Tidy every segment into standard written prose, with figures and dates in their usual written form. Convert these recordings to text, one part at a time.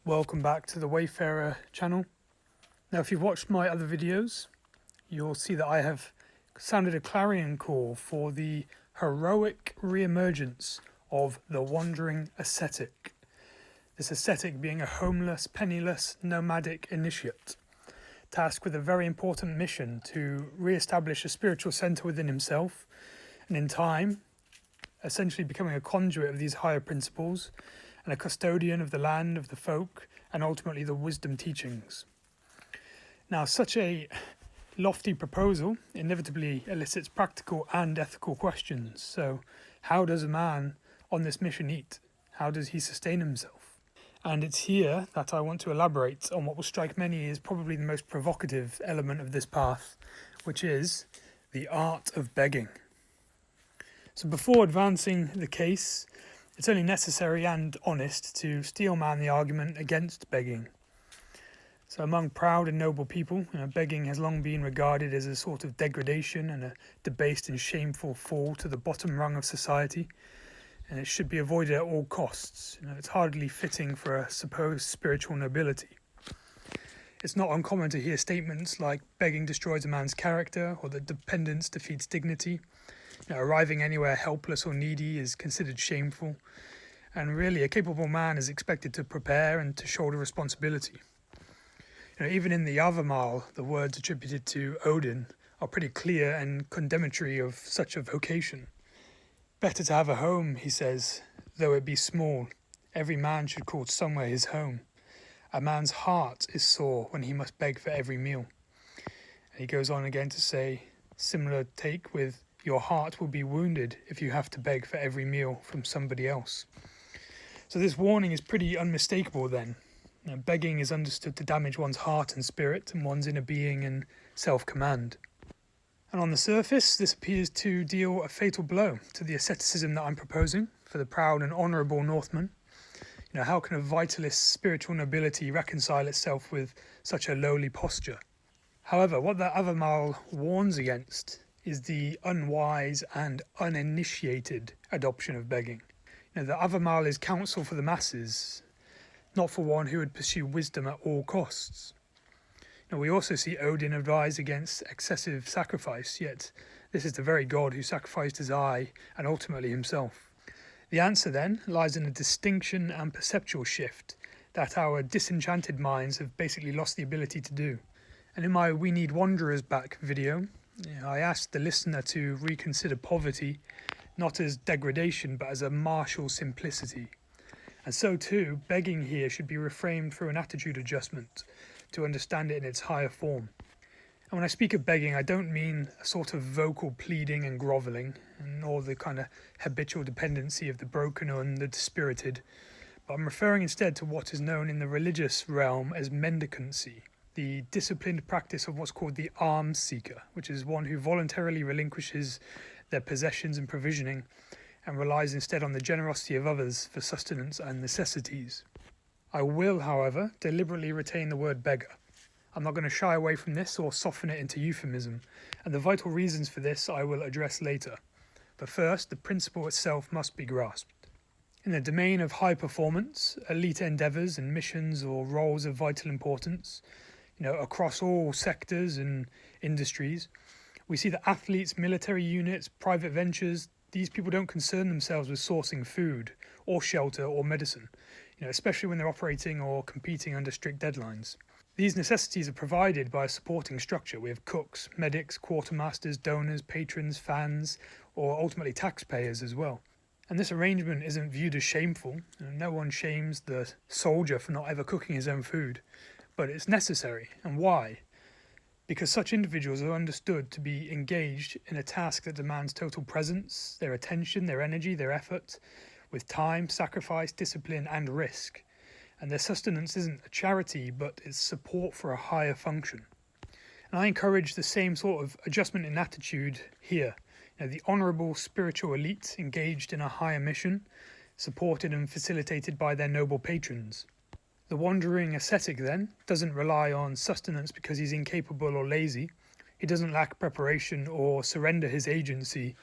Welcome back to the Wayfarer channel. Now, if you've watched my other videos, you'll see that I have sounded a clarion call for the heroic re-emergence of the wandering ascetic. This ascetic being a homeless, penniless, nomadic initiate, tasked with a very important mission to re-establish a spiritual centre within himself, and in time, essentially becoming a conduit of these higher principles, and a custodian of the land, of the folk, and ultimately the wisdom teachings. Now, such a lofty proposal inevitably elicits practical and ethical questions. So, how does a man on this mission eat? How does he sustain himself? And it's here that I want to elaborate on what will strike many as probably the most provocative element of this path, which is the art of begging. So before advancing the case, it's only necessary and honest to steelman the argument against begging. So among proud and noble people, begging has long been regarded as a sort of degradation and a debased and shameful fall to the bottom rung of society, and it should be avoided at all costs. It's hardly fitting for a supposed spiritual nobility. It's not uncommon to hear statements like begging destroys a man's character, or that dependence defeats dignity. Arriving anywhere helpless or needy is considered shameful, and really a capable man is expected to prepare and to shoulder responsibility. Even in the Avamal, the words attributed to Odin are pretty clear and condemnatory of such a vocation. Better to have a home, he says, though it be small. Every man should call somewhere his home. A man's heart is sore when he must beg for every meal. And he goes on again to say, similar take with, your heart will be wounded if you have to beg for every meal from somebody else. So this warning is pretty unmistakable then. Begging is understood to damage one's heart and spirit and one's inner being and self-command. And on the surface, this appears to deal a fatal blow to the asceticism that I'm proposing for the proud and honourable Northman. How can a vitalist spiritual nobility reconcile itself with such a lowly posture? However, what the Avamal warns against is the unwise and uninitiated adoption of begging. The Avamal is counsel for the masses, not for one who would pursue wisdom at all costs. We also see Odin advise against excessive sacrifice, yet this is the very god who sacrificed his eye and ultimately himself. The answer then lies in a distinction and perceptual shift that our disenchanted minds have basically lost the ability to do. And in my We Need Wanderers Back video, I asked the listener to reconsider poverty not as degradation but as a martial simplicity. And so too, begging here should be reframed through an attitude adjustment to understand it in its higher form. And when I speak of begging, I don't mean a sort of vocal pleading and grovelling, nor the kind of habitual dependency of the broken or the dispirited, but I'm referring instead to what is known in the religious realm as mendicancy, the disciplined practice of what's called the alms seeker, which is one who voluntarily relinquishes their possessions and provisioning and relies instead on the generosity of others for sustenance and necessities. I will, however, deliberately retain the word beggar. I'm not going to shy away from this or soften it into euphemism, and the vital reasons for this I will address later. But first, the principle itself must be grasped. In the domain of high performance, elite endeavours and missions or roles of vital importance, across all sectors and industries, we see that athletes, military units, private ventures, these people don't concern themselves with sourcing food or shelter or medicine, especially when they're operating or competing under strict deadlines. These necessities are provided by a supporting structure. We have cooks, medics, quartermasters, donors, patrons, fans, or ultimately taxpayers as well. And this arrangement isn't viewed as shameful. No one shames the soldier for not ever cooking his own food. But it's necessary. And why? Because such individuals are understood to be engaged in a task that demands total presence, their attention, their energy, their effort, with time, sacrifice, discipline, and risk. And their sustenance isn't a charity, but it's support for a higher function. And I encourage the same sort of adjustment in attitude here. The honourable spiritual elite engaged in a higher mission, supported and facilitated by their noble patrons. The wandering ascetic, then, doesn't rely on sustenance because he's incapable or lazy. He doesn't lack preparation or surrender his agency.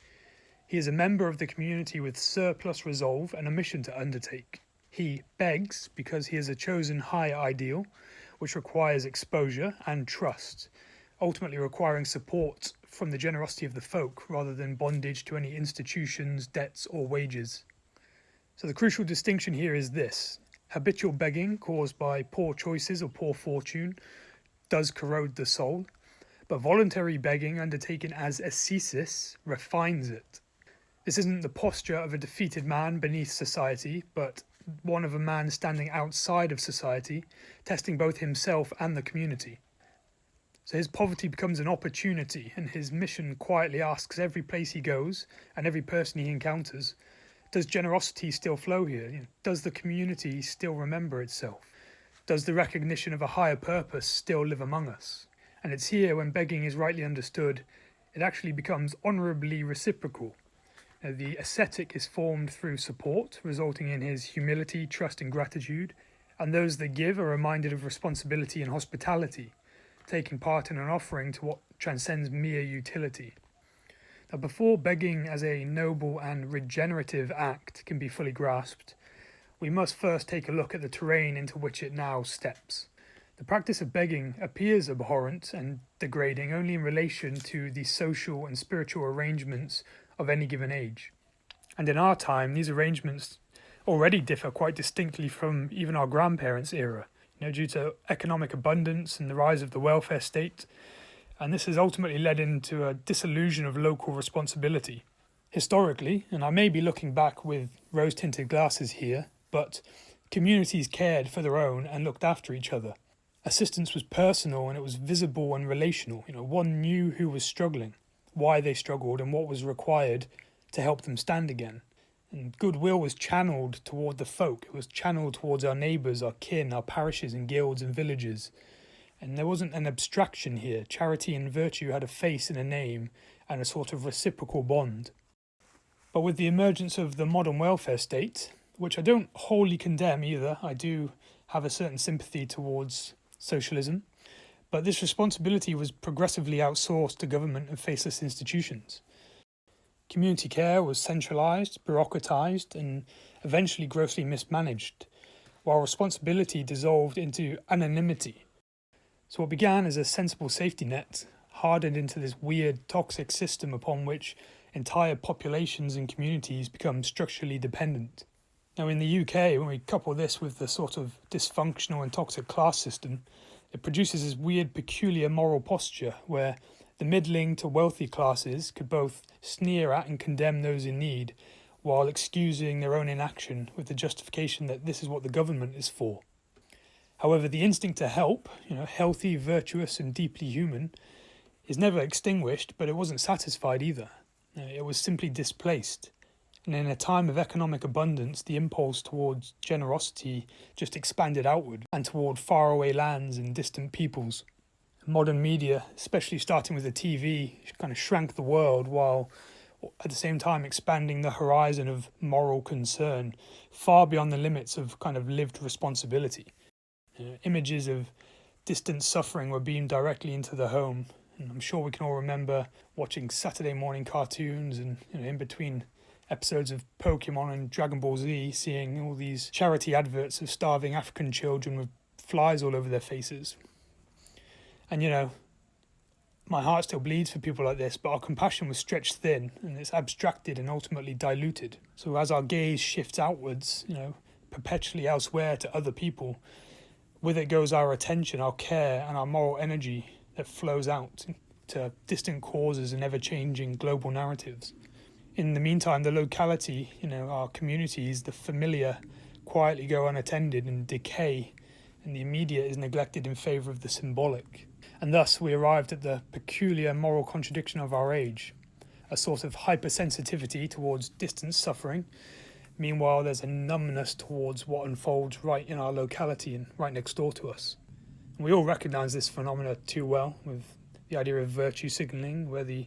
He is a member of the community with surplus resolve and a mission to undertake. He begs because he has a chosen higher ideal, which requires exposure and trust, ultimately requiring support from the generosity of the folk rather than bondage to any institutions, debts, or wages. So the crucial distinction here is this. Habitual begging caused by poor choices or poor fortune does corrode the soul, but voluntary begging undertaken as ascesis refines it. This isn't the posture of a defeated man beneath society, but one of a man standing outside of society, testing both himself and the community. So his poverty becomes an opportunity, and his mission quietly asks every place he goes and every person he encounters, does generosity still flow here? Does the community still remember itself? Does the recognition of a higher purpose still live among us? And it's here, when begging is rightly understood, it actually becomes honourably reciprocal. The ascetic is formed through support, resulting in his humility, trust and gratitude, and those that give are reminded of responsibility and hospitality, taking part in an offering to what transcends mere utility. Now, before begging as a noble and regenerative act can be fully grasped, we must first take a look at the terrain into which it now steps. The practice of begging appears abhorrent and degrading only in relation to the social and spiritual arrangements of any given age. And in our time, these arrangements already differ quite distinctly from even our grandparents' era, due to economic abundance and the rise of the welfare state, and this has ultimately led into a disillusion of local responsibility. Historically, and I may be looking back with rose-tinted glasses here, but communities cared for their own and looked after each other. Assistance was personal and it was visible and relational. One knew who was struggling, why they struggled, and what was required to help them stand again. And goodwill was channeled toward the folk. It was channeled towards our neighbours, our kin, our parishes and guilds and villages. And there wasn't an abstraction here. Charity and virtue had a face and a name and a sort of reciprocal bond. But with the emergence of the modern welfare state, which I don't wholly condemn either, I do have a certain sympathy towards socialism, but this responsibility was progressively outsourced to government and faceless institutions. Community care was centralised, bureaucratised, and eventually grossly mismanaged, while responsibility dissolved into anonymity. So what began as a sensible safety net hardened into this weird, toxic system upon which entire populations and communities become structurally dependent. Now in the UK, when we couple this with the sort of dysfunctional and toxic class system, it produces this weird, peculiar moral posture where the middling to wealthy classes could both sneer at and condemn those in need, while excusing their own inaction with the justification that this is what the government is for. However, the instinct to help, healthy, virtuous and deeply human, is never extinguished, but it wasn't satisfied either. It was simply displaced. And in a time of economic abundance, the impulse towards generosity just expanded outward and toward faraway lands and distant peoples. Modern media, especially starting with the TV, kind of shrank the world while at the same time expanding the horizon of moral concern far beyond the limits of kind of lived responsibility. Images of distant suffering were beamed directly into the home. And I'm sure we can all remember watching Saturday morning cartoons and in between episodes of Pokemon and Dragon Ball Z, seeing all these charity adverts of starving African children with flies all over their faces. And my heart still bleeds for people like this, but our compassion was stretched thin and it's abstracted and ultimately diluted. So as our gaze shifts outwards, perpetually elsewhere to other people, with it goes our attention, our care and our moral energy that flows out to distant causes and ever-changing global narratives. In the meantime, the locality, our communities, the familiar, quietly go unattended and decay, and the immediate is neglected in favour of the symbolic. And thus we arrived at the peculiar moral contradiction of our age, a sort of hypersensitivity towards distant suffering. Meanwhile, there's a numbness towards what unfolds right in our locality and right next door to us. And we all recognise this phenomena too well, with the idea of virtue signalling, where the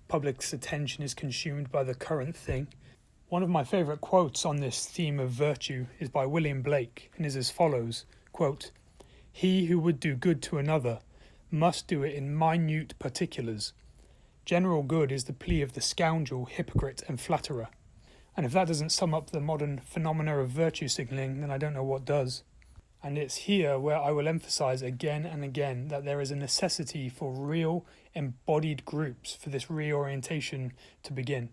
public's attention is consumed by the current thing. One of my favourite quotes on this theme of virtue is by William Blake, and is as follows, quote, "He who would do good to another must do it in minute particulars. General good is the plea of the scoundrel, hypocrite and flatterer. And if that doesn't sum up the modern phenomena of virtue signalling, then I don't know what does. And it's here where I will emphasize again and again that there is a necessity for real embodied groups for this reorientation to begin.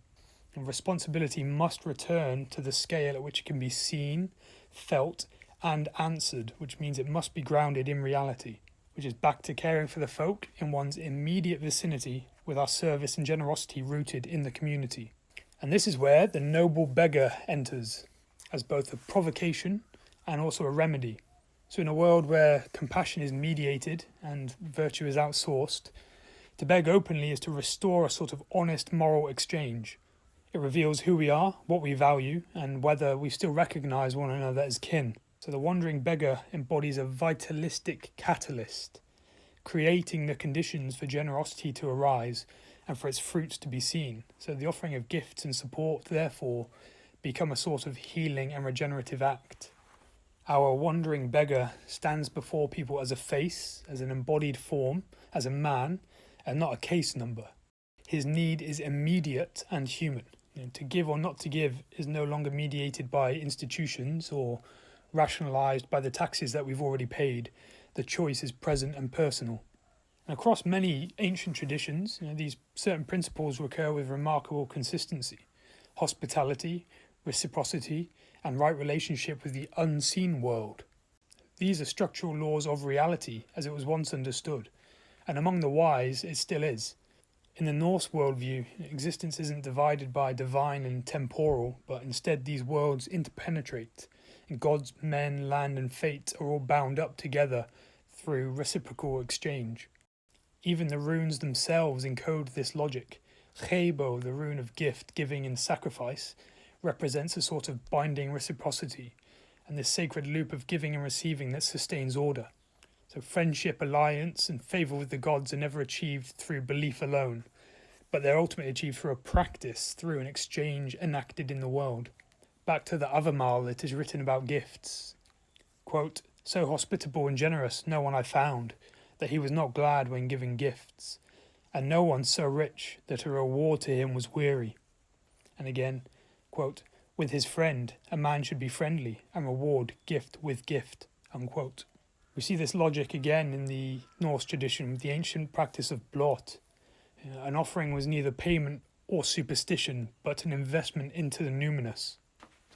And responsibility must return to the scale at which it can be seen, felt, and answered, which means it must be grounded in reality, which is back to caring for the folk in one's immediate vicinity with our service and generosity rooted in the community. And this is where the noble beggar enters, as both a provocation and also a remedy. So in a world where compassion is mediated and virtue is outsourced, to beg openly is to restore a sort of honest moral exchange. It reveals who we are, what we value, and whether we still recognise one another as kin. So the wandering beggar embodies a vitalistic catalyst, creating the conditions for generosity to arise and for its fruits to be seen. So the offering of gifts and support, therefore, become a sort of healing and regenerative act. Our wandering beggar stands before people as a face, as an embodied form, as a man, and not a case number. His need is immediate and human. To give or not to give is no longer mediated by institutions or rationalised by the taxes that we've already paid. The choice is present and personal. And across many ancient traditions, these certain principles recur with remarkable consistency. Hospitality, reciprocity, and right relationship with the unseen world. These are structural laws of reality as it was once understood, and among the wise it still is. In the Norse worldview, existence isn't divided by divine and temporal, but instead these worlds interpenetrate, and gods, men, land and fate are all bound up together through reciprocal exchange. Even the runes themselves encode this logic. Chebo, the rune of gift, giving and sacrifice, represents a sort of binding reciprocity, and this sacred loop of giving and receiving that sustains order. So friendship, alliance, and favour with the gods are never achieved through belief alone, but they're ultimately achieved through a practice, through an exchange enacted in the world. Back to the Avamal, it is written about gifts. Quote, "So hospitable and generous no one I found, that he was not glad when giving gifts, and no one so rich that a reward to him was weary." And again, quote, "With his friend, a man should be friendly, and reward gift with gift." Unquote. We see this logic again in the Norse tradition with the ancient practice of blot. An offering was neither payment or superstition, but an investment into the numinous.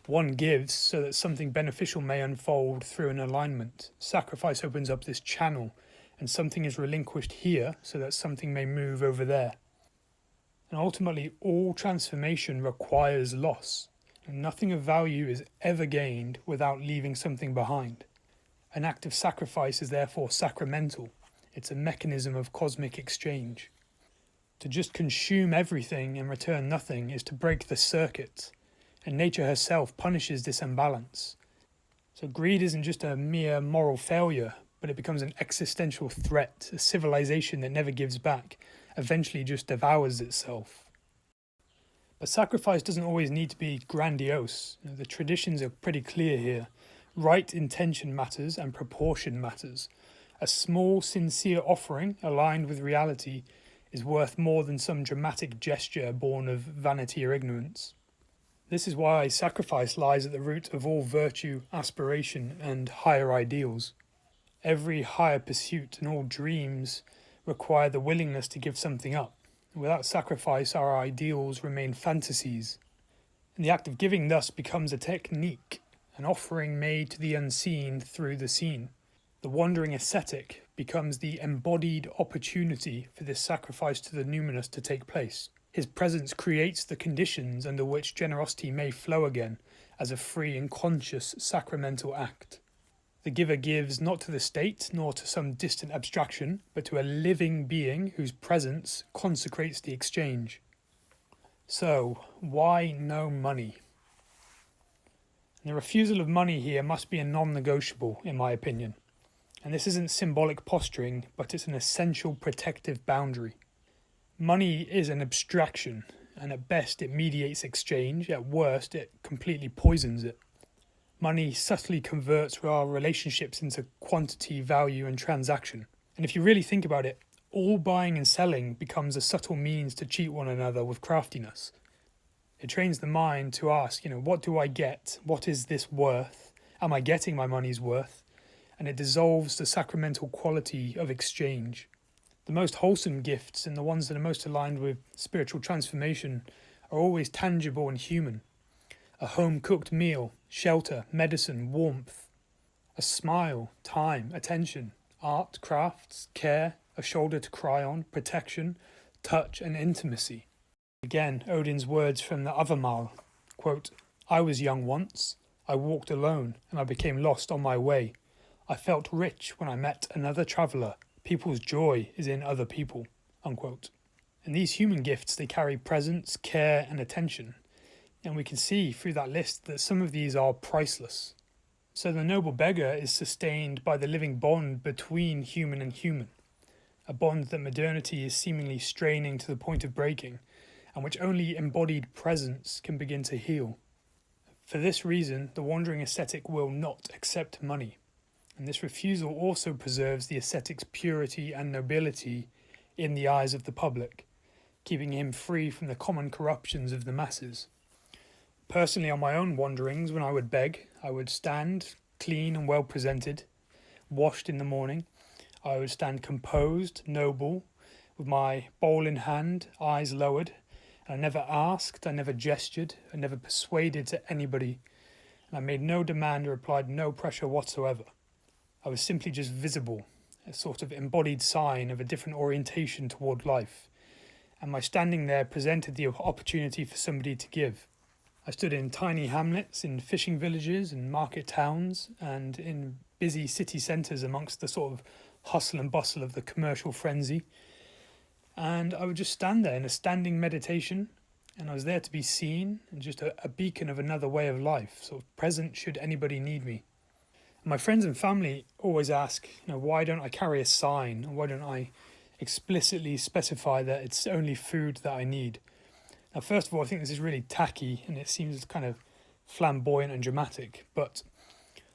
One gives so that something beneficial may unfold through an alignment. Sacrifice opens up this channel, and something is relinquished here so that something may move over there. And ultimately, all transformation requires loss, and nothing of value is ever gained without leaving something behind. An act of sacrifice is therefore sacramental. It's a mechanism of cosmic exchange. To just consume everything and return nothing is to break the circuit, and nature herself punishes this imbalance. So greed isn't just a mere moral failure, but it becomes an existential threat, a civilization that never gives back, eventually just devours itself. But sacrifice doesn't always need to be grandiose. The traditions are pretty clear here. Right intention matters and proportion matters. A small, sincere offering aligned with reality is worth more than some dramatic gesture born of vanity or ignorance. This is why sacrifice lies at the root of all virtue, aspiration, and higher ideals. Every higher pursuit and all dreams require the willingness to give something up. Without sacrifice, our ideals remain fantasies. And the act of giving thus becomes a technique, an offering made to the unseen through the seen. The wandering ascetic becomes the embodied opportunity for this sacrifice to the numinous to take place. His presence creates the conditions under which generosity may flow again as a free and conscious sacramental act. The giver gives not to the state nor to some distant abstraction, but to a living being whose presence consecrates the exchange. So, why no money? The refusal of money here must be a non-negotiable, in my opinion. And this isn't symbolic posturing, but it's an essential protective boundary. Money is an abstraction, and at best it mediates exchange, at worst it completely poisons it. Money subtly converts our relationships into quantity, value, and transaction. And if you really think about it, all buying and selling becomes a subtle means to cheat one another with craftiness. It trains the mind to ask, what do I get? What is this worth? Am I getting my money's worth? And it dissolves the sacramental quality of exchange. The most wholesome gifts and the ones that are most aligned with spiritual transformation are always tangible and human. A home-cooked meal, shelter, medicine, warmth, a smile, time, attention, art, crafts, care, a shoulder to cry on, protection, touch and intimacy. Again, Odin's words from the Avamal, quote, I was young once, I walked alone and I became lost on my way. I felt rich when I met another traveller. People's joy is in other people, unquote. And these human gifts, they carry presence, care and attention. And we can see through that list that some of these are priceless. So the noble beggar is sustained by the living bond between human and human, a bond that modernity is seemingly straining to the point of breaking, and which only embodied presence can begin to heal. For this reason, the wandering ascetic will not accept money, and this refusal also preserves the ascetic's purity and nobility in the eyes of the public, keeping him free from the common corruptions of the masses. Personally, on my own wanderings, when I would beg, I would stand clean and well presented, washed in the morning. I would stand composed, noble, with my bowl in hand, eyes lowered. And I never asked, I never gestured, I never persuaded to anybody, and I made no demand or applied no pressure whatsoever. I was simply just visible, a sort of embodied sign of a different orientation toward life, and my standing there presented the opportunity for somebody to give. I stood in tiny hamlets, in fishing villages and market towns, and in busy city centres amongst the sort of hustle and bustle of the commercial frenzy. And I would just stand there in a standing meditation, and I was there to be seen, and just a beacon of another way of life, sort of present should anybody need me. And my friends and family always ask, why don't I carry a sign, or why don't I explicitly specify that it's only food that I need? Now, first of all, I think this is really tacky, and it seems kind of flamboyant and dramatic, but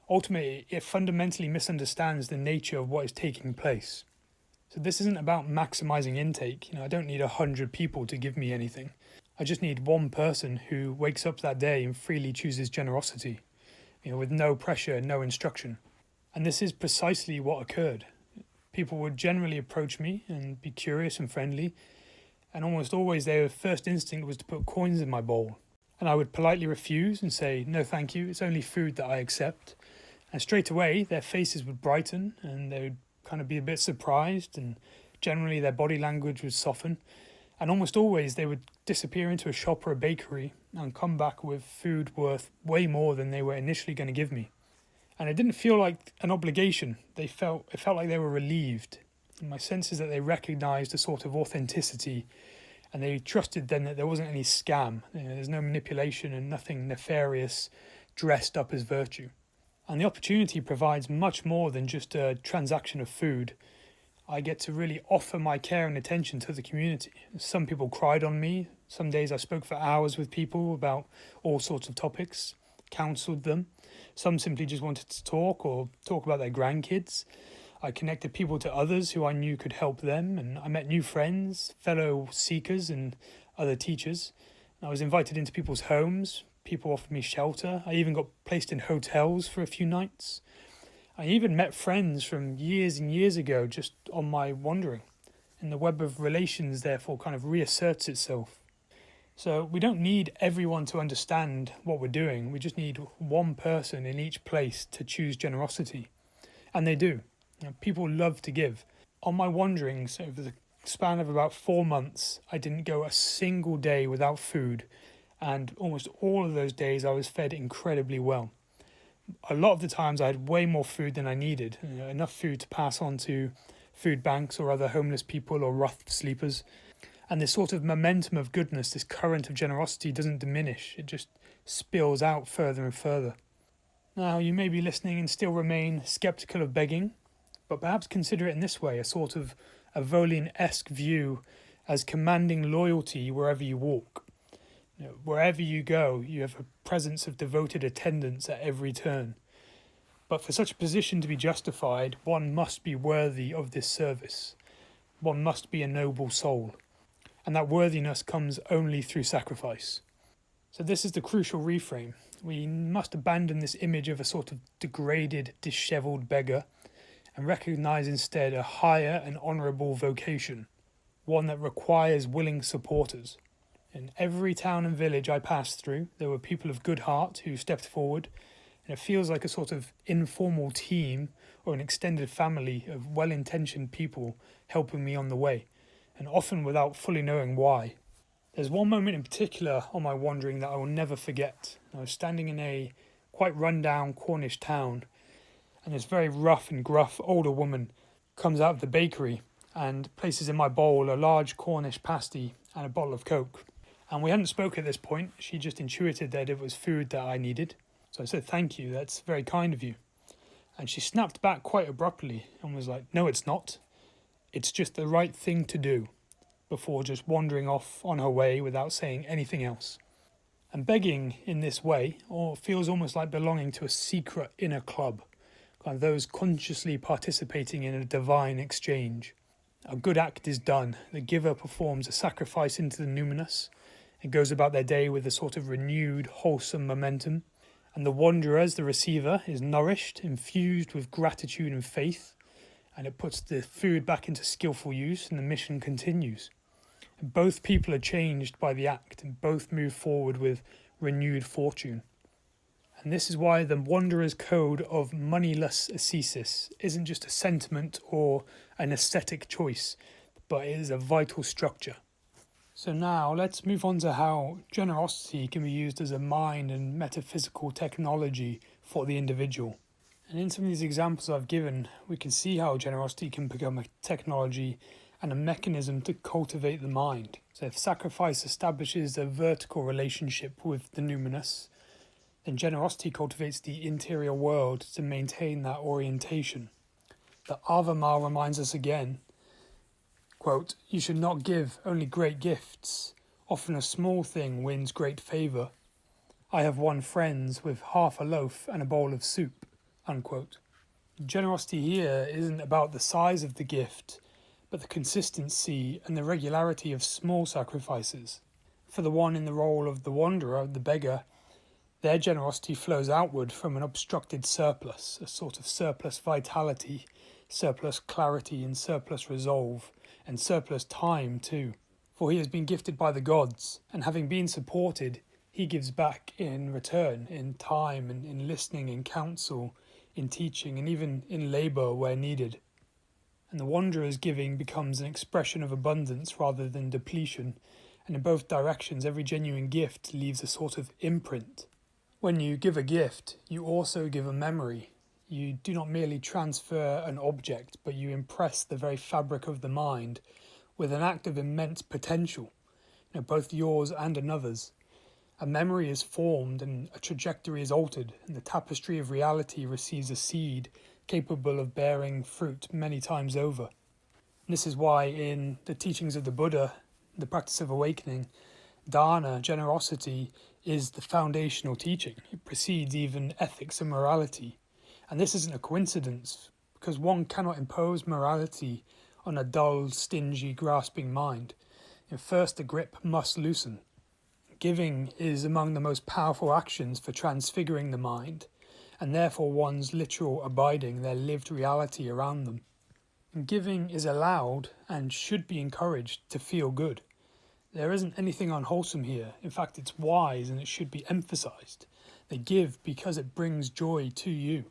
ultimately it fundamentally misunderstands the nature of what is taking place. So this isn't about maximizing intake. I don't need 100 people to give me anything. I just need one person who wakes up that day and freely chooses generosity, with no pressure and no instruction. And this is precisely what occurred. People would generally approach me and be curious and friendly, and almost always their first instinct was to put coins in my bowl. And I would politely refuse and say, no thank you, it's only food that I accept. And straight away their faces would brighten and they would kind of be a bit surprised, and generally their body language would soften, and almost always they would disappear into a shop or a bakery and come back with food worth way more than they were initially going to give me. And it didn't feel like an obligation. It felt like they were relieved. And my sense is that they recognized a sort of authenticity, and they trusted then that there wasn't any scam. There's no manipulation and nothing nefarious dressed up as virtue. And the opportunity provides much more than just a transaction of food. I get to really offer my care and attention to the community. Some people cried on me. Some days I spoke for hours with people about all sorts of topics, counselled them. Some simply just wanted to talk or talk about their grandkids. I connected people to others who I knew could help them, and I met new friends, fellow seekers and other teachers. I was invited into people's homes. People offered me shelter. I even got placed in hotels for a few nights. I even met friends from years and years ago just on my wandering. And the web of relations therefore kind of reasserts itself. So we don't need everyone to understand what we're doing. We just need one person in each place to choose generosity. And they do. People love to give. On my wanderings over the span of about 4 months, I didn't go a single day without food. And almost all of those days I was fed incredibly well. A lot of the times I had way more food than I needed, enough food to pass on to food banks or other homeless people or rough sleepers. And this sort of momentum of goodness, this current of generosity doesn't diminish, it just spills out further and further. Now, you may be listening and still remain sceptical of begging, but perhaps consider it in this way, a sort of Avolian-esque view as commanding loyalty wherever you walk. Wherever you go, you have a presence of devoted attendance at every turn. But for such a position to be justified, one must be worthy of this service. One must be a noble soul. And that worthiness comes only through sacrifice. So this is the crucial reframe. We must abandon this image of a sort of degraded, dishevelled beggar and recognise instead a higher and honourable vocation, one that requires willing supporters. In every town and village I passed through, there were people of good heart who stepped forward, and it feels like a sort of informal team or an extended family of well-intentioned people helping me on the way, and often without fully knowing why. There's one moment in particular on my wandering that I will never forget. I was standing in a quite run-down Cornish town, and this very rough and gruff older woman comes out of the bakery and places in my bowl a large Cornish pasty and a bottle of Coke. And we hadn't spoken at this point. She just intuited that it was food that I needed. So I said, "Thank you, that's very kind of you." And she snapped back quite abruptly and was like, "No, it's not. It's just the right thing to do," before just wandering off on her way without saying anything else. And begging in this way feels almost like belonging to a secret inner club, kind of those consciously participating in a divine exchange. A good act is done. The giver performs a sacrifice into the numinous and goes about their day with a sort of renewed, wholesome momentum. And the wanderer, as the receiver, is nourished, infused with gratitude and faith, and it puts the food back into skillful use, and the mission continues. And both people are changed by the act, and both move forward with renewed fortune. And this is why the wanderer's code of moneyless ascesis isn't just a sentiment or an aesthetic choice, but it is a vital structure. So now let's move on to how generosity can be used as a mind and metaphysical technology for the individual. And in some of these examples I've given, we can see how generosity can become a technology and a mechanism to cultivate the mind. So if sacrifice establishes a vertical relationship with the numinous, then generosity cultivates the interior world to maintain that orientation. The Avamar reminds us again, quote, "You should not give only great gifts. Often a small thing wins great favour. I have won friends with half a loaf and a bowl of soup," unquote. Generosity here isn't about the size of the gift, but the consistency and the regularity of small sacrifices. For the one in the role of the wanderer, the beggar, their generosity flows outward from an obstructed surplus, a sort of surplus vitality, surplus clarity and surplus resolve, and surplus time too. For he has been gifted by the gods, and having been supported, he gives back in return, in time and in listening, in counsel, in teaching, and even in labour where needed. And the wanderer's giving becomes an expression of abundance rather than depletion, and in both directions every genuine gift leaves a sort of imprint. When you give a gift, you also give a memory. You do not merely transfer an object, but you impress the very fabric of the mind with an act of immense potential, both yours and another's. A memory is formed and a trajectory is altered, and the tapestry of reality receives a seed capable of bearing fruit many times over. And this is why in the teachings of the Buddha, the practice of awakening, dana, generosity, is the foundational teaching. It precedes even ethics and morality. And this isn't a coincidence, because one cannot impose morality on a dull, stingy, grasping mind. First, the grip must loosen. Giving is among the most powerful actions for transfiguring the mind, and therefore one's literal abiding, their lived reality around them. And giving is allowed and should be encouraged to feel good. There isn't anything unwholesome here. In fact, it's wise and it should be emphasized. They give because it brings joy to you.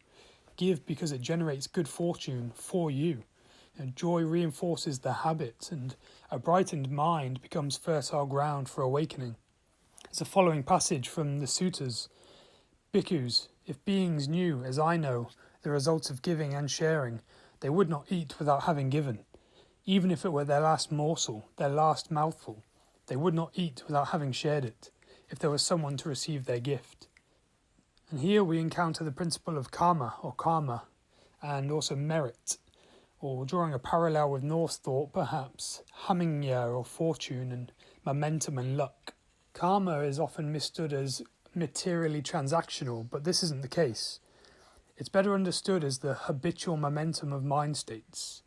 Give because it generates good fortune for you. And joy reinforces the habit, and a brightened mind becomes fertile ground for awakening. It's a following passage from the Suttas. Bhikkhus, if beings knew, as I know, the results of giving and sharing, they would not eat without having given. Even if it were their last morsel, their last mouthful, they would not eat without having shared it, if there was someone to receive their gift. And here we encounter the principle of karma, or karma, and also merit, or drawing a parallel with Norse thought perhaps, hamingya or fortune, and momentum and luck. Karma is often misunderstood as materially transactional, but this isn't the case. It's better understood as the habitual momentum of mind states.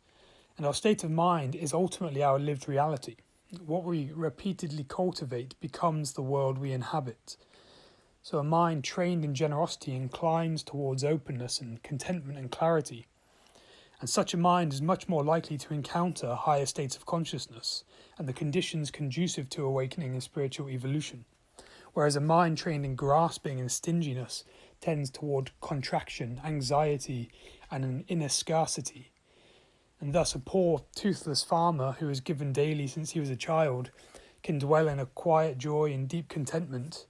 And our state of mind is ultimately our lived reality. What we repeatedly cultivate becomes the world we inhabit. So a mind trained in generosity inclines towards openness and contentment and clarity. And such a mind is much more likely to encounter higher states of consciousness and the conditions conducive to awakening and spiritual evolution. Whereas a mind trained in grasping and stinginess tends toward contraction, anxiety, and an inner scarcity. And thus a poor, toothless farmer who is given daily since he was a child can dwell in a quiet joy and deep contentment,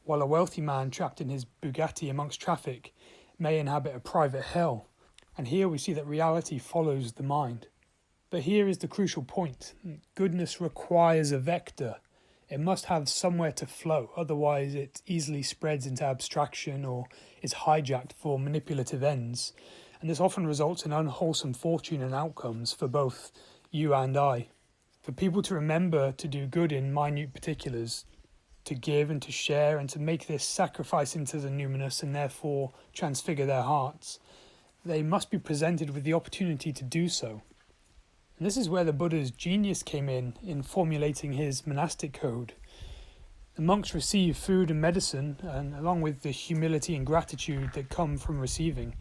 while a wealthy man trapped in his Bugatti amongst traffic may inhabit a private hell. And here we see that reality follows the mind. But here is the crucial point. Goodness requires a vector. It must have somewhere to flow, otherwise it easily spreads into abstraction or is hijacked for manipulative ends. And this often results in unwholesome fortune and outcomes for both you and I. For people to remember to do good in minute particulars, to give and to share and to make this sacrifice into the numinous and therefore transfigure their hearts, they must be presented with the opportunity to do so. And this is where the Buddha's genius came in formulating his monastic code. The monks receive food and medicine, and along with the humility and gratitude that come from receiving,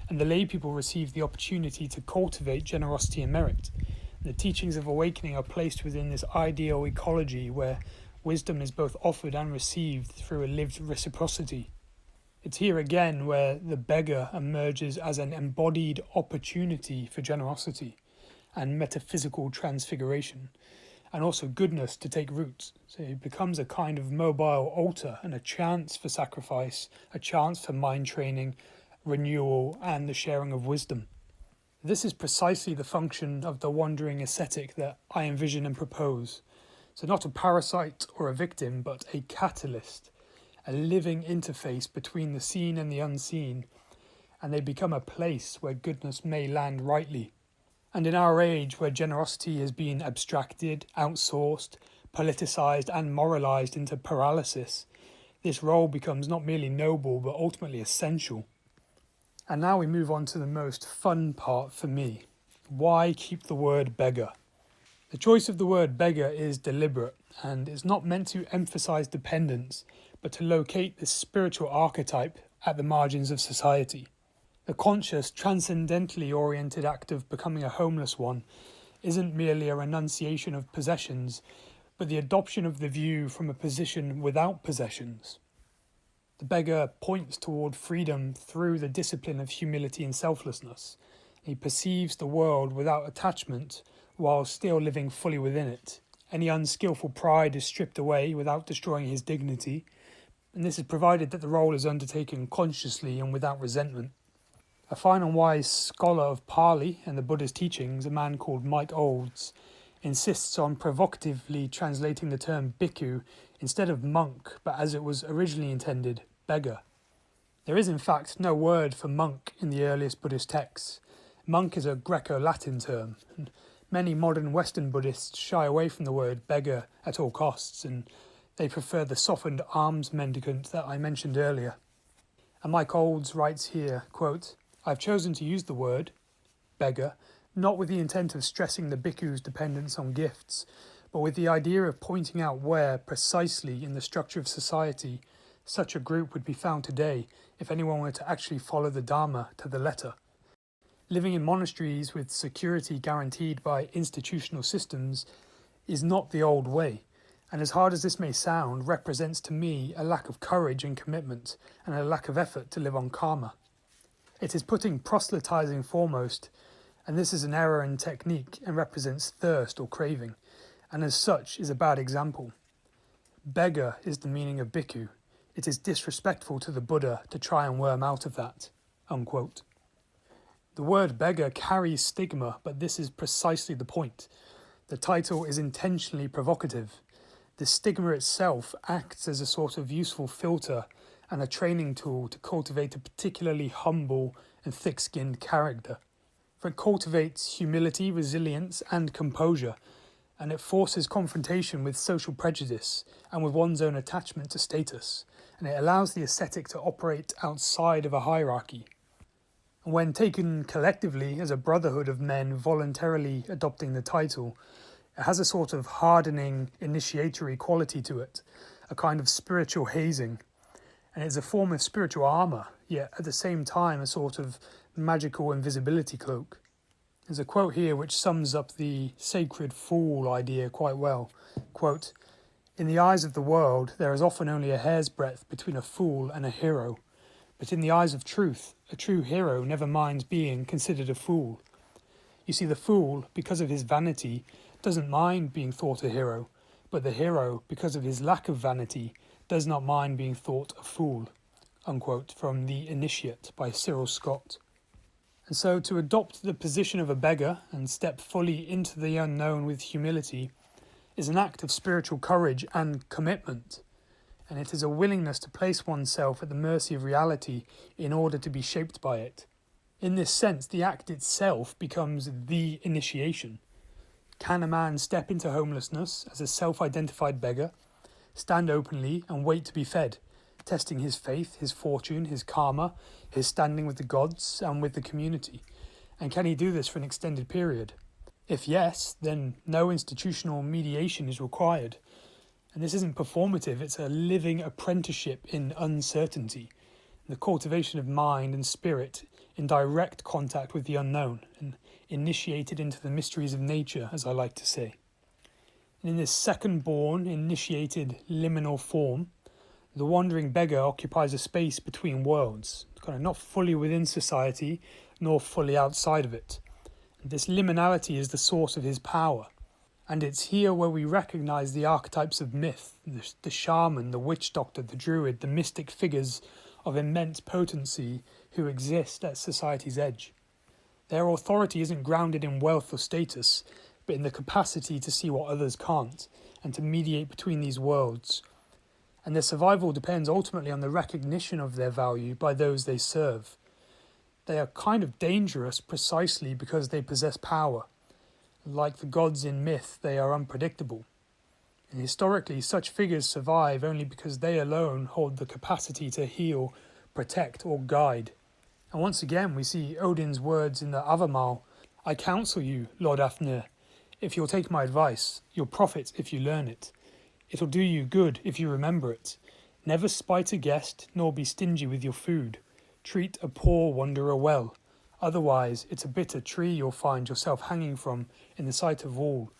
and the lay people receive the opportunity to cultivate generosity and merit. The teachings of awakening are placed within this ideal ecology where wisdom is both offered and received through a lived reciprocity. It's here again where the beggar emerges as an embodied opportunity for generosity and metaphysical transfiguration, and also goodness to take root. So it becomes a kind of mobile altar and a chance for sacrifice, a chance for mind training, renewal, and the sharing of wisdom. This is precisely the function of the wandering ascetic that I envision and propose. So not a parasite or a victim, but a catalyst, a living interface between the seen and the unseen, and they become a place where goodness may land rightly. And in our age where generosity has been abstracted, outsourced, politicized and moralized into paralysis, this role becomes not merely noble but ultimately essential. And now we move on to the most fun part for me. Why keep the word beggar? The choice of the word beggar is deliberate and is not meant to emphasize dependence, but to locate this spiritual archetype at the margins of society. The conscious, transcendentally oriented act of becoming a homeless one isn't merely a renunciation of possessions, but the adoption of the view from a position without possessions. The beggar points toward freedom through the discipline of humility and selflessness. He perceives the world without attachment while still living fully within it. Any unskillful pride is stripped away without destroying his dignity, and this is provided that the role is undertaken consciously and without resentment. A fine and wise scholar of Pali and the Buddha's teachings, a man called Mike Olds, insists on provocatively translating the term bhikkhu instead of monk, but as it was originally intended, beggar. There is in fact no word for monk in the earliest Buddhist texts. Monk is a Greco-Latin term, and many modern Western Buddhists shy away from the word beggar at all costs, and they prefer the softened alms mendicant that I mentioned earlier. And Mike Olds writes here, quote, "I've chosen to use the word, beggar, not with the intent of stressing the bhikkhu's dependence on gifts, but with the idea of pointing out where, precisely in the structure of society, such a group would be found today if anyone were to actually follow the Dharma to the letter. Living in monasteries with security guaranteed by institutional systems is not the old way, and as hard as this may sound, represents to me a lack of courage and commitment and a lack of effort to live on karma. It is putting proselytizing foremost, and this is an error in technique and represents thirst or craving, and as such is a bad example. Beggar is the meaning of bhikkhu. It is disrespectful to the Buddha to try and worm out of that." Unquote. The word beggar carries stigma, but this is precisely the point. The title is intentionally provocative. The stigma itself acts as a sort of useful filter and a training tool to cultivate a particularly humble and thick-skinned character. For it cultivates humility, resilience, and composure, and it forces confrontation with social prejudice and with one's own attachment to status, and it allows the ascetic to operate outside of a hierarchy. And when taken collectively as a brotherhood of men voluntarily adopting the title, It has a sort of hardening, initiatory quality to it, a kind of spiritual hazing, and it's a form of spiritual armour, yet at the same time a sort of magical invisibility cloak. There's a quote here which sums up the sacred fool idea quite well. Quote, "In the eyes of the world, there is often only a hair's breadth between a fool and a hero. But in the eyes of truth, a true hero never minds being considered a fool. You see, the fool, because of his vanity, doesn't mind being thought a hero, but the hero, because of his lack of vanity, does not mind being thought a fool." Unquote, from The Initiate by Cyril Scott. And so to adopt the position of a beggar and step fully into the unknown with humility is an act of spiritual courage and commitment, and it is a willingness to place oneself at the mercy of reality in order to be shaped by it. In this sense, the act itself becomes the initiation. Can a man step into homelessness as a self-identified beggar, stand openly and wait to be fed, testing his faith, his fortune, his karma, his standing with the gods and with the community? And can he do this for an extended period? If yes, then no institutional mediation is required. And this isn't performative, it's a living apprenticeship in uncertainty, the cultivation of mind and spirit in direct contact with the unknown, and initiated into the mysteries of nature, as I like to say. And in this second-born, initiated liminal form, the wandering beggar occupies a space between worlds, kind of not fully within society, nor fully outside of it. And this liminality is the source of his power. And it's here where we recognize the archetypes of myth, the shaman, the witch doctor, the druid, the mystic figures of immense potency who exist at society's edge. Their authority isn't grounded in wealth or status, but in the capacity to see what others can't, and to mediate between these worlds. And their survival depends ultimately on the recognition of their value by those they serve. They are kind of dangerous precisely because they possess power. Like the gods in myth, they are unpredictable. And historically, such figures survive only because they alone hold the capacity to heal, protect, or guide. And once again, we see Odin's words in the Avamal: "I counsel you, Lord Afnir, if you'll take my advice, you'll profit if you learn it. It'll do you good if you remember it. Never spite a guest, nor be stingy with your food. Treat a poor wanderer well. Otherwise, it's a bitter tree you'll find yourself hanging from in the sight of all.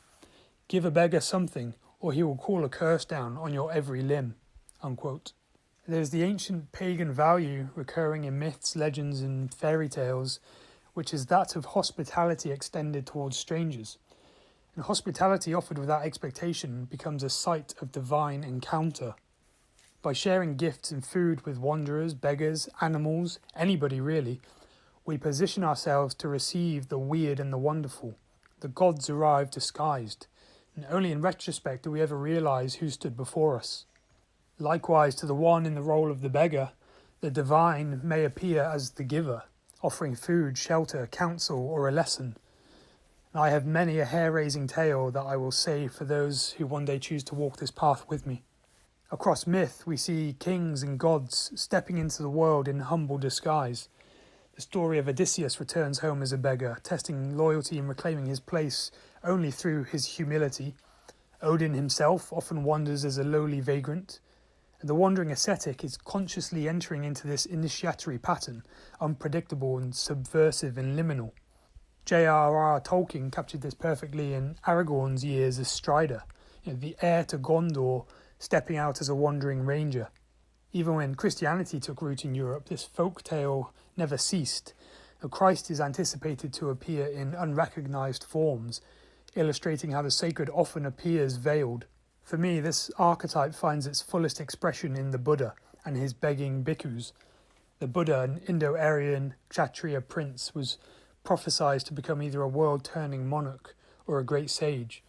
Give a beggar something, or he will call a curse down on your every limb." Unquote. There's the ancient pagan value recurring in myths, legends, and fairy tales, which is that of hospitality extended towards strangers. And hospitality offered without expectation becomes a site of divine encounter. By sharing gifts and food with wanderers, beggars, animals, anybody really, we position ourselves to receive the weird and the wonderful. The gods arrive disguised, and only in retrospect do we ever realize who stood before us. Likewise, to the one in the role of the beggar, the divine may appear as the giver, offering food, shelter, counsel, or a lesson. And I have many a hair-raising tale that I will say for those who one day choose to walk this path with me. Across myth, we see kings and gods stepping into the world in humble disguise. The story of Odysseus returns home as a beggar, testing loyalty and reclaiming his place only through his humility. Odin himself often wanders as a lowly vagrant. And the wandering ascetic is consciously entering into this initiatory pattern, unpredictable and subversive and liminal. J.R.R. Tolkien captured this perfectly in Aragorn's years as Strider, the heir to Gondor stepping out as a wandering ranger. Even when Christianity took root in Europe, this folk tale never ceased. Christ is anticipated to appear in unrecognized forms, illustrating how the sacred often appears veiled. For me, this archetype finds its fullest expression in the Buddha and his begging bhikkhus. The Buddha, an Indo-Aryan Kshatriya prince, was prophesied to become either a world-turning monarch or a great sage.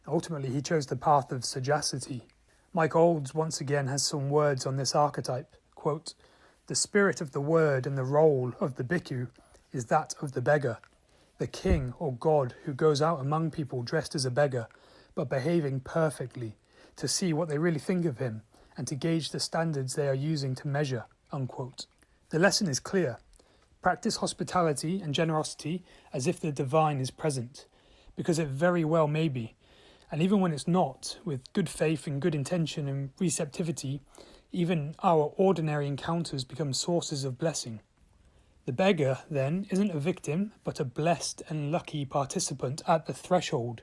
Ultimately, he chose the path of sagacity. Mike Olds once again has some words on this archetype. Quote, "The spirit of the word and the role of the bhikkhu is that of the beggar, the king or god who goes out among people dressed as a beggar, but behaving perfectly, to see what they really think of him and to gauge the standards they are using to measure." Unquote. The lesson is clear. Practice hospitality and generosity as if the divine is present, because it very well may be, And even when it's not, with good faith and good intention and receptivity, even our ordinary encounters become sources of blessing. The beggar, then, isn't a victim, but a blessed and lucky participant at the threshold.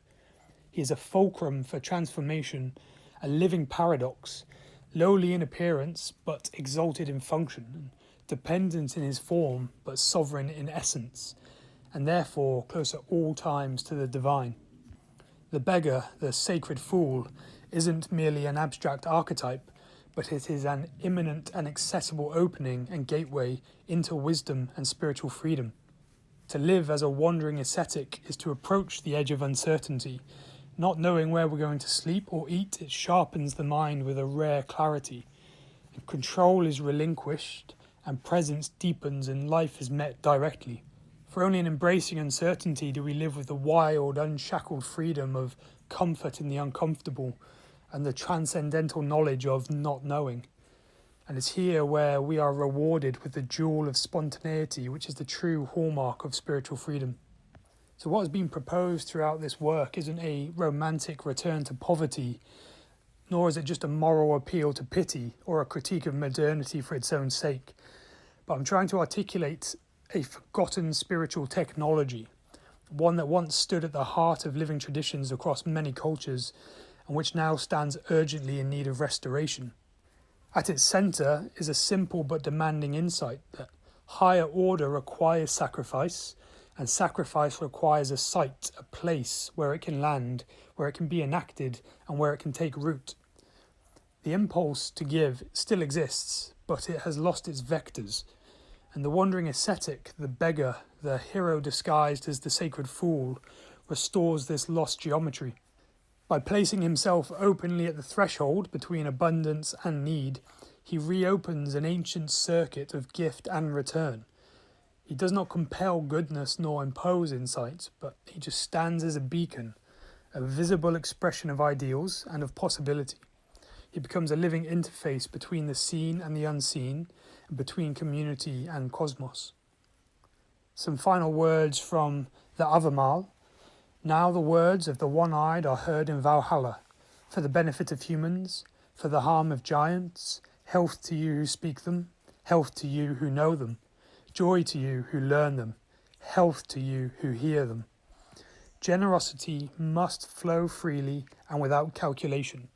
He is a fulcrum for transformation, a living paradox, lowly in appearance, but exalted in function, dependent in his form, but sovereign in essence, and therefore close at all times to the divine. The beggar, the sacred fool, isn't merely an abstract archetype, but it is an imminent and accessible opening and gateway into wisdom and spiritual freedom. To live as a wandering ascetic is to approach the edge of uncertainty. Not knowing where we're going to sleep or eat, it sharpens the mind with a rare clarity. And control is relinquished, and presence deepens, and life is met directly. For only in embracing uncertainty do we live with the wild, unshackled freedom of comfort in the uncomfortable and the transcendental knowledge of not knowing. And it's here where we are rewarded with the jewel of spontaneity, which is the true hallmark of spiritual freedom. So what has been proposed throughout this work isn't a romantic return to poverty, nor is it just a moral appeal to pity or a critique of modernity for its own sake. But I'm trying to articulate a forgotten spiritual technology, one that once stood at the heart of living traditions across many cultures, and which now stands urgently in need of restoration. At its centre is a simple but demanding insight that higher order requires sacrifice, and sacrifice requires a site, a place where it can land, where it can be enacted, and where it can take root. The impulse to give still exists, but it has lost its vectors. And the wandering ascetic, the beggar, the hero disguised as the sacred fool, restores this lost geometry. By placing himself openly at the threshold between abundance and need, he reopens an ancient circuit of gift and return. He does not compel goodness nor impose insight, but he just stands as a beacon, a visible expression of ideals and of possibility. He becomes a living interface between the seen and the unseen, and between community and cosmos. Some final words from the Avamal. Now the words of the one-eyed are heard in Valhalla, for the benefit of humans, for the harm of giants, health to you who speak them, health to you who know them, joy to you who learn them, health to you who hear them. Generosity must flow freely and without calculation.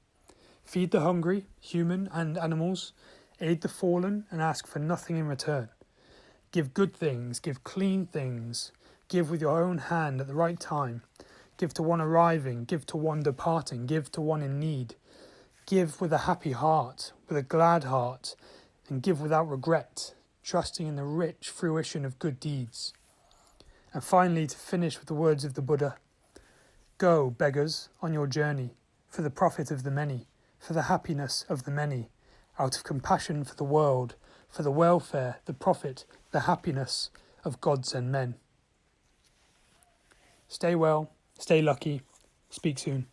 Feed the hungry, human and animals, aid the fallen and ask for nothing in return. Give good things, give clean things, give with your own hand at the right time. Give to one arriving, give to one departing, give to one in need. Give with a happy heart, with a glad heart, and give without regret, trusting in the rich fruition of good deeds. And finally, to finish with the words of the Buddha, go, beggars, on your journey, for the profit of the many, for the happiness of the many, out of compassion for the world, for the welfare, the profit, the happiness of gods and men. Stay well, stay lucky, speak soon.